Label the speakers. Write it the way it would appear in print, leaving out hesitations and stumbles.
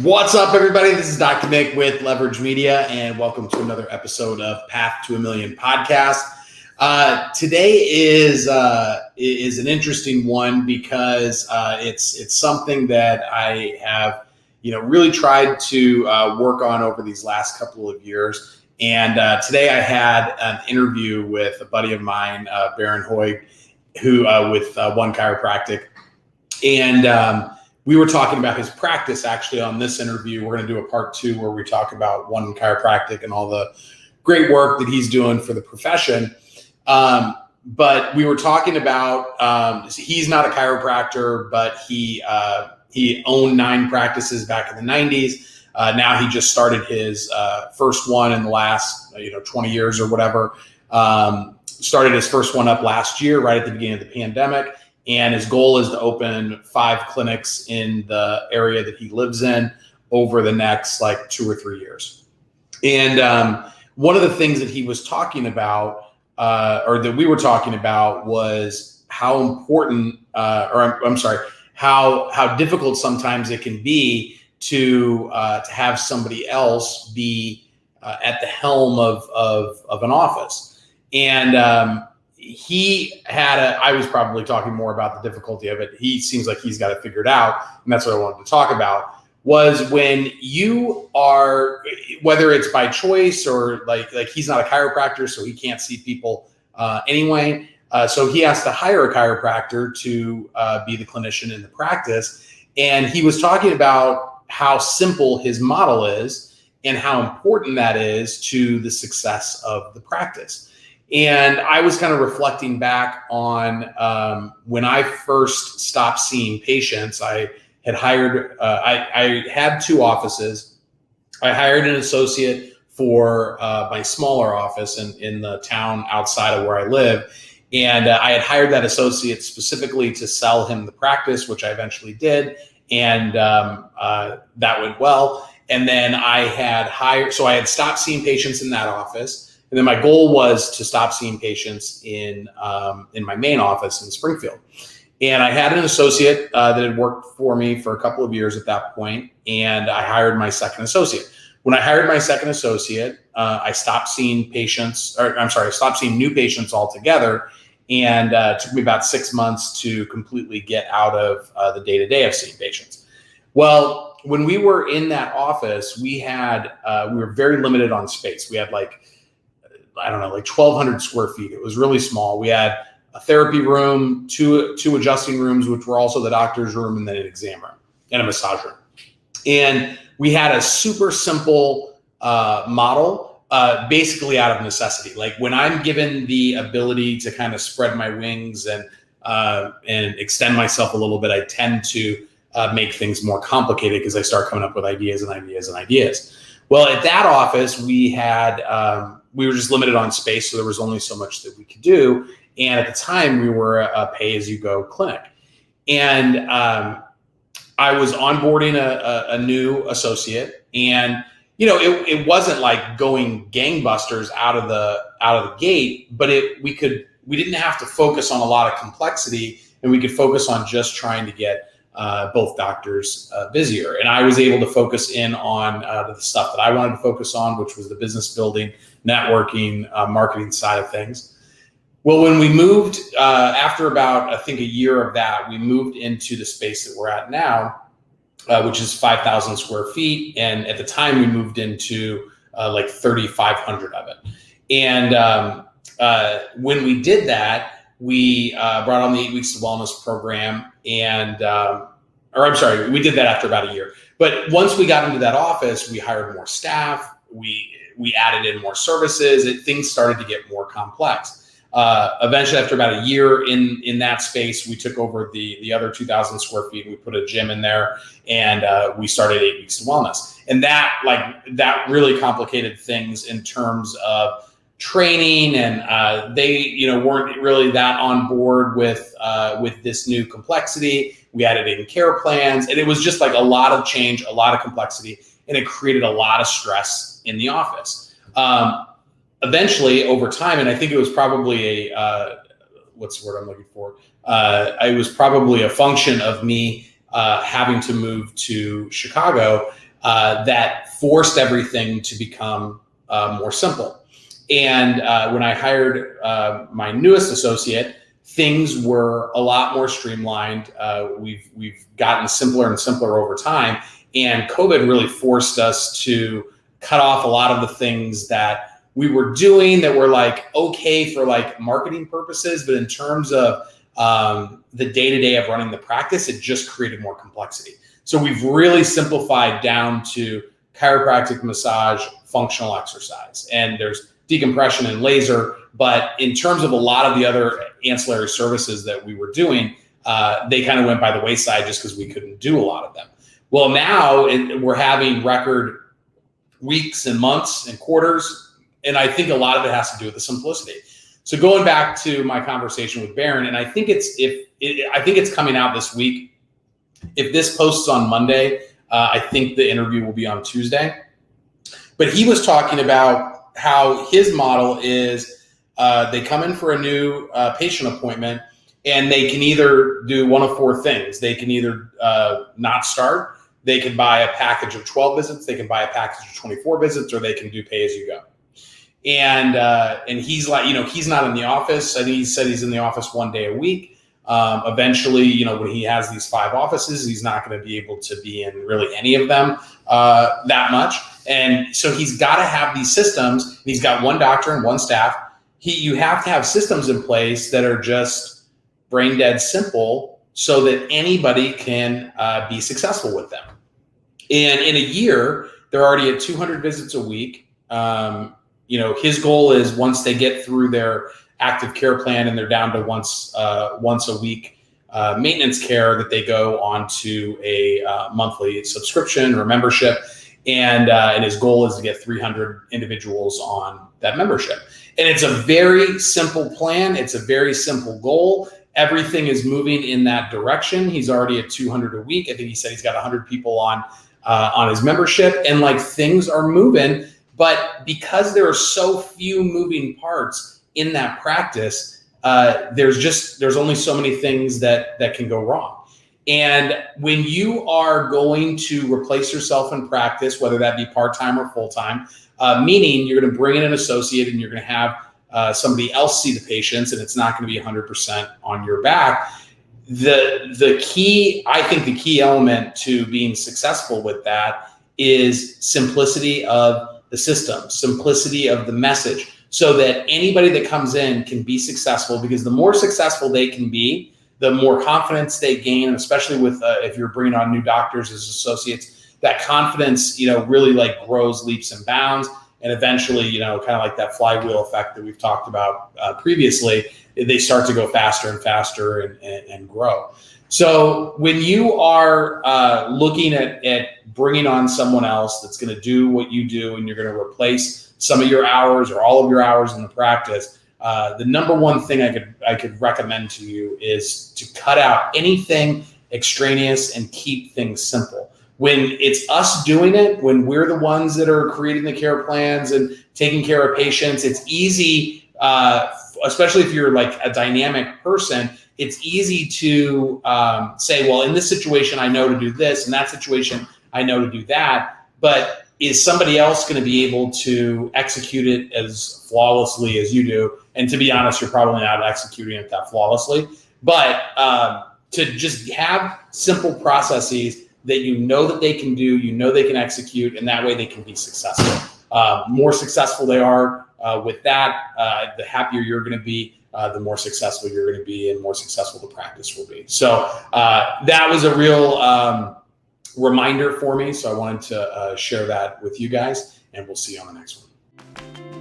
Speaker 1: What's up, everybody? This is Dr. Nick with Leverage Media, and welcome to another episode of Path to a Million podcast. Today is an interesting one because it's something that I have really tried to work on over these last couple of years. And today I had an interview with a buddy of mine, Baron Hoig, who with One Chiropractic, and we were talking about his practice actually on this interview. We're going to do a part 2 where we talk about One Chiropractic and all the great work that he's doing for the profession. But we were talking about, he's not a chiropractor, but he owned 9 practices back in the 90s. Now he just started his first one in the last 20 years or whatever. Started his first one up last year, right at the beginning of the pandemic. And his goal is to open 5 clinics in the area that he lives in over the next 2 or 3 years. And one of the things that he was talking about, or that we were talking about, was how important, how difficult sometimes it can be to have somebody else be at the helm of an office. And I was probably talking more about the difficulty of it. He seems like he's got it figured out. And that's what I wanted to talk about, was when you are, whether it's by choice or like he's not a chiropractor, so he can't see people anyway. So he has to hire a chiropractor to be the clinician in the practice. And he was talking about how simple his model is and how important that is to the success of the practice. And I was kind of reflecting back on when I first stopped seeing patients. I had hired, I had 2 offices. I hired an associate for my smaller office in the town outside of where I live. And I had hired that associate specifically to sell him the practice, which I eventually did. And that went well. And then I had stopped seeing patients in that office. And then my goal was to stop seeing patients in my main office in Springfield. And I had an associate that had worked for me for a couple of years at that point, and I hired my second associate. When I hired my second associate, I stopped seeing new patients altogether, and it took me about 6 months to completely get out of the day-to-day of seeing patients. Well, when we were in that office, we were very limited on space. We had 1,200 square feet. It was really small. We had a therapy room, two adjusting rooms, which were also the doctor's room, and then an exam room and a massage room. And we had a super simple model, basically out of necessity. Like when I'm given the ability to kind of spread my wings and extend myself a little bit, I tend to make things more complicated because I start coming up with ideas and ideas and ideas. Well, at that office, we were just limited on space, so there was only so much that we could do. And at the time, we were a pay-as-you-go clinic. And I was onboarding a new associate, and it wasn't like going gangbusters out of the gate, but we didn't have to focus on a lot of complexity, and we could focus on just trying to get both doctors busier. And I was able to focus in on the stuff that I wanted to focus on, which was the business building, networking, marketing side of things. Well, when we moved, after about, I think, a year of that, we moved into the space that we're at now, which is 5,000 square feet. And at the time, we moved into 3,500 of it. And when we did that, we brought on the 8 Weeks to Wellness program. And, we did that after about a year. But once we got into that office, we hired more staff. We added in more services. Things started to get more complex. Eventually, after about a year in that space, we took over the other 2,000 square feet. We put a gym in there, and we started 8 Weeks to Wellness. And that really complicated things in terms of training, and they weren't really that on board with this new complexity. We added in care plans, and it was just a lot of change, a lot of complexity, and it created a lot of stress in the office. Eventually, over time, and I think it was probably what's the word I'm looking for? It was probably a function of me having to move to Chicago. that forced everything to become more simple. And when I hired my newest associate, things were a lot more streamlined. We've gotten simpler and simpler over time. And COVID really forced us to cut off a lot of the things that we were doing that were like okay for like marketing purposes, but in terms of the day-to-day of running the practice, it just created more complexity. So we've really simplified down to chiropractic, massage, functional exercise, and there's decompression and laser. But in terms of a lot of the other ancillary services that we were doing, they kind of went by the wayside just because we couldn't do a lot of them. Well, now we're having record weeks and months and quarters, and I think a lot of it has to do with the simplicity. So going back to my conversation with Baron, and I think it's coming out this week. If this posts on Monday, I think the interview will be on Tuesday. But he was talking about how his model is they come in for a new patient appointment, and they can either do one of four things. They can either not start, they can buy a package of 12 visits, they can buy a package of 24 visits, or they can do pay as you go. And he's like, he's not in the office. I think he said he's in the office 1 day a week. Eventually, when he has these 5 offices, he's not going to be able to be in really any of them that much. And so he's got to have these systems. He's got 1 doctor and 1 staff. You have to have systems in place that are just brain dead simple so that anybody can be successful with them. And in a year, they're already at 200 visits a week. His goal is once they get through their active care plan and they're down to once a week maintenance care, that they go on to a monthly subscription or membership. And his goal is to get 300 individuals on that membership. And it's a very simple plan. It's a very simple goal. Everything is moving in that direction. He's already at 200 a week. I think he said he's got 100 people on his membership, and like things are moving. But because there are so few moving parts in that practice, there's only so many things that can go wrong. And when you are going to replace yourself in practice, whether that be part-time or full-time, meaning you're going to bring in an associate and you're going to have somebody else see the patients, and it's not going to be 100% on your back. The key element to being successful with that is simplicity of the system, simplicity of the message, so that anybody that comes in can be successful, because the more successful they can be, the more confidence they gain, especially with if you're bringing on new doctors as associates, that confidence, really like grows leaps and bounds. And eventually, kind of like that flywheel effect that we've talked about previously, they start to go faster and faster and grow. So when you are looking at bringing on someone else that's going to do what you do, and you're going to replace some of your hours or all of your hours in the practice, the number one thing I could recommend to you is to cut out anything extraneous and keep things simple. When it's us doing it, when we're the ones that are creating the care plans and taking care of patients, it's easy, especially if you're like a dynamic person, it's easy to say, well, in this situation, I know to do this. In that situation, I know to do that. But is somebody else going to be able to execute it as flawlessly as you do? And to be honest, you're probably not executing it that flawlessly. But to just have simple processes that that they can do, they can execute, and that way they can be successful. More successful they are with that, the happier you're going to be, the more successful you're going to be, and more successful the practice will be. So that was a real reminder for me. So I wanted to share that with you guys, and we'll see you on the next one.